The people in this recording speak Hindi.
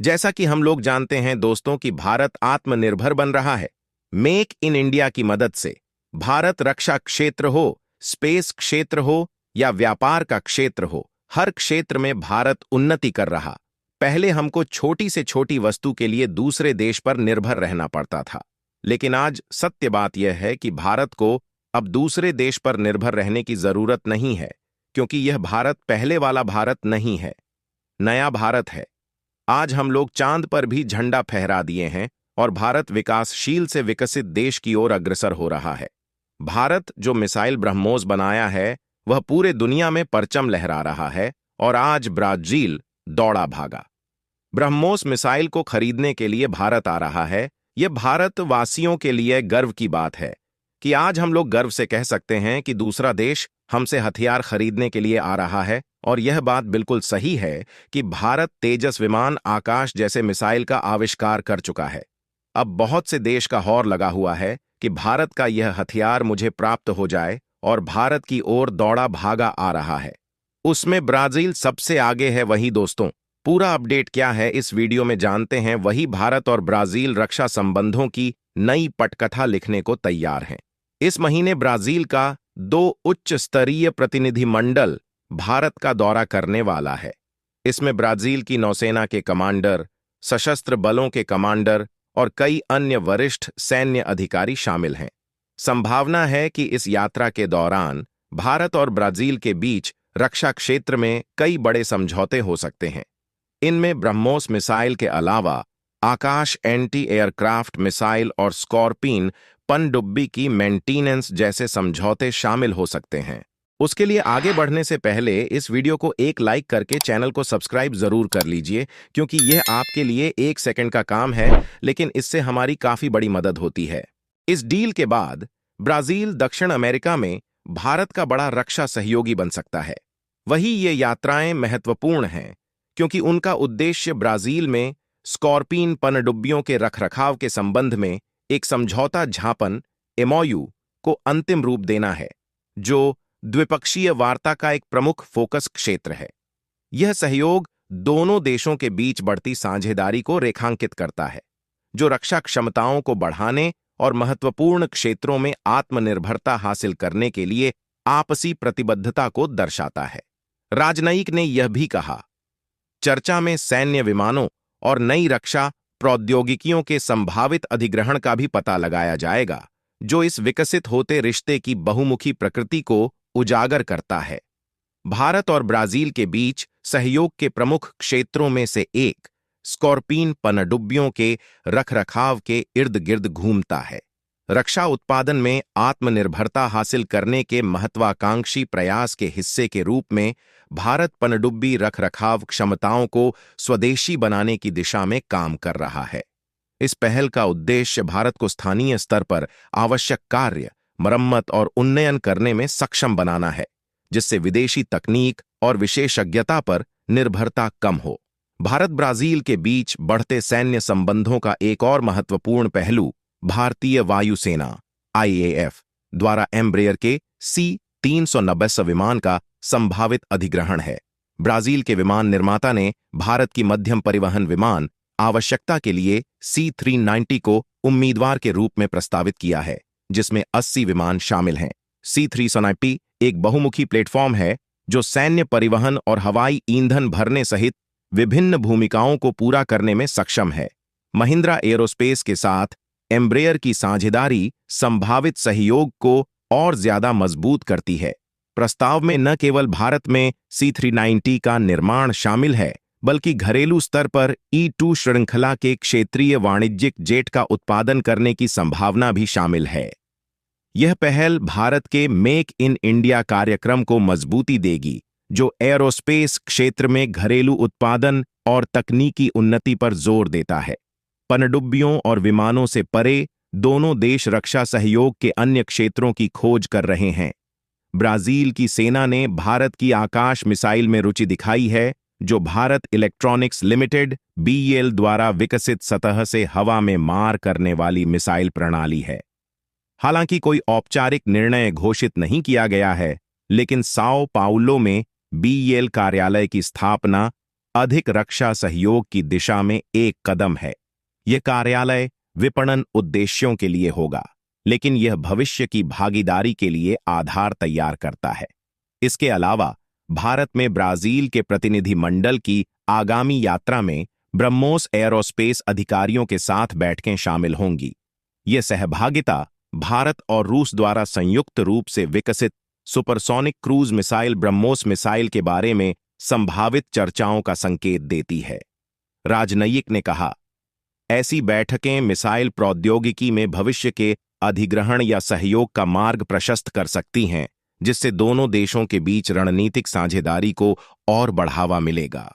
जैसा कि हम लोग जानते हैं दोस्तों कि भारत आत्मनिर्भर बन रहा है। मेक इन इंडिया की मदद से भारत रक्षा क्षेत्र हो, स्पेस क्षेत्र हो या व्यापार का क्षेत्र हो, हर क्षेत्र में भारत उन्नति कर रहा। पहले हमको छोटी से छोटी वस्तु के लिए दूसरे देश पर निर्भर रहना पड़ता था, लेकिन आज सत्य बात यह है कि भारत को अब दूसरे देश पर निर्भर रहने की जरूरत नहीं है, क्योंकि यह भारत पहले वाला भारत नहीं है, नया भारत है। आज हम लोग चांद पर भी झंडा फहरा दिए हैं और भारत विकासशील से विकसित देश की ओर अग्रसर हो रहा है। भारत जो मिसाइल ब्रह्मोस बनाया है वह पूरे दुनिया में परचम लहरा रहा है और आज ब्राजील दौड़ा भागा। ब्रह्मोस मिसाइल को खरीदने के लिए भारत आ रहा है। यह भारतवासियों के लिए गर्व की बात है कि आज हम लोग गर्व से कह सकते हैं कि दूसरा देश हमसे हथियार खरीदने के लिए आ रहा है। और यह बात बिल्कुल सही है कि भारत तेजस विमान, आकाश जैसे मिसाइल का आविष्कार कर चुका है। अब बहुत से देश का हौर लगा हुआ है कि भारत का यह हथियार मुझे प्राप्त हो जाए और भारत की ओर दौड़ा भागा आ रहा है। उसमें ब्राजील सबसे आगे है। वही दोस्तों, पूरा अपडेट क्या है इस वीडियो में जानते हैं। वही भारत और ब्राजील रक्षा संबंधों की नई पटकथा लिखने को तैयार हैं। इस महीने ब्राजील का 2 उच्च स्तरीय प्रतिनिधिमंडल भारत का दौरा करने वाला है। इसमें ब्राजील की नौसेना के कमांडर, सशस्त्र बलों के कमांडर और कई अन्य वरिष्ठ सैन्य अधिकारी शामिल हैं। संभावना है कि इस यात्रा के दौरान भारत और ब्राजील के बीच रक्षा क्षेत्र में कई बड़े समझौते हो सकते हैं। इनमें ब्रह्मोस मिसाइल के अलावा आकाश एंटी एयरक्राफ्ट मिसाइल और स्कॉर्पिन पनडुब्बी की मेंटेनेंस जैसे समझौते शामिल हो सकते हैं। उसके लिए आगे बढ़ने से पहले इस वीडियो को एक लाइक करके चैनल को सब्सक्राइब जरूर कर लीजिए, क्योंकि यह आपके लिए 1 सेकंड का काम है, लेकिन इससे हमारी काफी बड़ी मदद होती है। इस डील के बाद ब्राजील दक्षिण अमेरिका में भारत का बड़ा रक्षा सहयोगी बन सकता है। वही ये यात्राएं महत्वपूर्ण हैं, क्योंकि उनका उद्देश्य ब्राजील में स्कॉर्पिन पनडुब्बियों के रखरखाव के संबंध में एक समझौता ज्ञापन एमओयू को अंतिम रूप देना है, जो द्विपक्षीय वार्ता का एक प्रमुख फोकस क्षेत्र है। यह सहयोग दोनों देशों के बीच बढ़ती साझेदारी को रेखांकित करता है, जो रक्षा क्षमताओं को बढ़ाने और महत्वपूर्ण क्षेत्रों में आत्मनिर्भरता हासिल करने के लिए आपसी प्रतिबद्धता को दर्शाता है। राजनयिक ने यह भी कहा, चर्चा में सैन्य विमानों और नई रक्षा प्रौद्योगिकियों के संभावित अधिग्रहण का भी पता लगाया जाएगा, जो इस विकसित होते रिश्ते की बहुमुखी प्रकृति को उजागर करता है। भारत और ब्राजील के बीच सहयोग के प्रमुख क्षेत्रों में से एक स्कॉर्पिन पनडुब्बियों के रखरखाव के इर्द गिर्द घूमता है। रक्षा उत्पादन में आत्मनिर्भरता हासिल करने के महत्वाकांक्षी प्रयास के हिस्से के रूप में भारत पनडुब्बी रखरखाव क्षमताओं को स्वदेशी बनाने की दिशा में काम कर रहा है। इस पहल का उद्देश्य भारत को स्थानीय स्तर पर आवश्यक कार्य, मरम्मत और उन्नयन करने में सक्षम बनाना है, जिससे विदेशी तकनीक और विशेषज्ञता पर निर्भरता कम हो। भारत ब्राजील के बीच बढ़ते सैन्य संबंधों का एक और महत्वपूर्ण पहलू भारतीय वायुसेना आईएएफ द्वारा एम्ब्रेयर के C-390 विमान का संभावित अधिग्रहण है। ब्राजील के विमान निर्माता ने भारत की मध्यम परिवहन विमान आवश्यकता के लिए C-390 को उम्मीदवार के रूप में प्रस्तावित किया है, जिसमें 80 विमान शामिल हैं। C-390 एक बहुमुखी प्लेटफॉर्म है जो सैन्य परिवहन और हवाई ईंधन भरने सहित विभिन्न भूमिकाओं को पूरा करने में सक्षम है। महिंद्रा एरोस्पेस के साथ एम्ब्रेयर की साझेदारी संभावित सहयोग को और ज्यादा मजबूत करती है। प्रस्ताव में न केवल भारत में C-390 का निर्माण शामिल है, बल्कि घरेलू स्तर पर E-2 श्रृंखला के क्षेत्रीय वाणिज्यिक जेट का उत्पादन करने की संभावना भी शामिल है। यह पहल भारत के मेक इन इंडिया कार्यक्रम को मजबूती देगी, जो एरोस्पेस क्षेत्र में घरेलू उत्पादन और तकनीकी उन्नति पर जोर देता है। पनडुब्बियों और विमानों से परे दोनों देश रक्षा सहयोग के अन्य क्षेत्रों की खोज कर रहे हैं। ब्राजील की सेना ने भारत की आकाश मिसाइल में रुचि दिखाई है, जो भारत इलेक्ट्रॉनिक्स लिमिटेड BEL द्वारा विकसित सतह से हवा में मार करने वाली मिसाइल प्रणाली है। हालांकि कोई औपचारिक निर्णय घोषित नहीं किया गया है, लेकिन साओ पाउलो में BEL कार्यालय की स्थापना अधिक रक्षा सहयोग की दिशा में एक कदम है। यह कार्यालय विपणन उद्देश्यों के लिए होगा, लेकिन यह भविष्य की भागीदारी के लिए आधार तैयार करता है। इसके अलावा भारत में ब्राजील के प्रतिनिधि मंडल की आगामी यात्रा में ब्रह्मोस एयरोस्पेस अधिकारियों के साथ बैठकें शामिल होंगी। यह सहभागिता भारत और रूस द्वारा संयुक्त रूप से विकसित supersonic cruise missile BrahMos missile के बारे में संभावित चर्चाओं का संकेत देती है। राजनयिक ने कहा, ऐसी बैठकें मिसाइल प्रौद्योगिकी में भविष्य के अधिग्रहण या सहयोग का मार्ग प्रशस्त कर सकती हैं, जिससे दोनों देशों के बीच रणनीतिक साझेदारी को और बढ़ावा मिलेगा।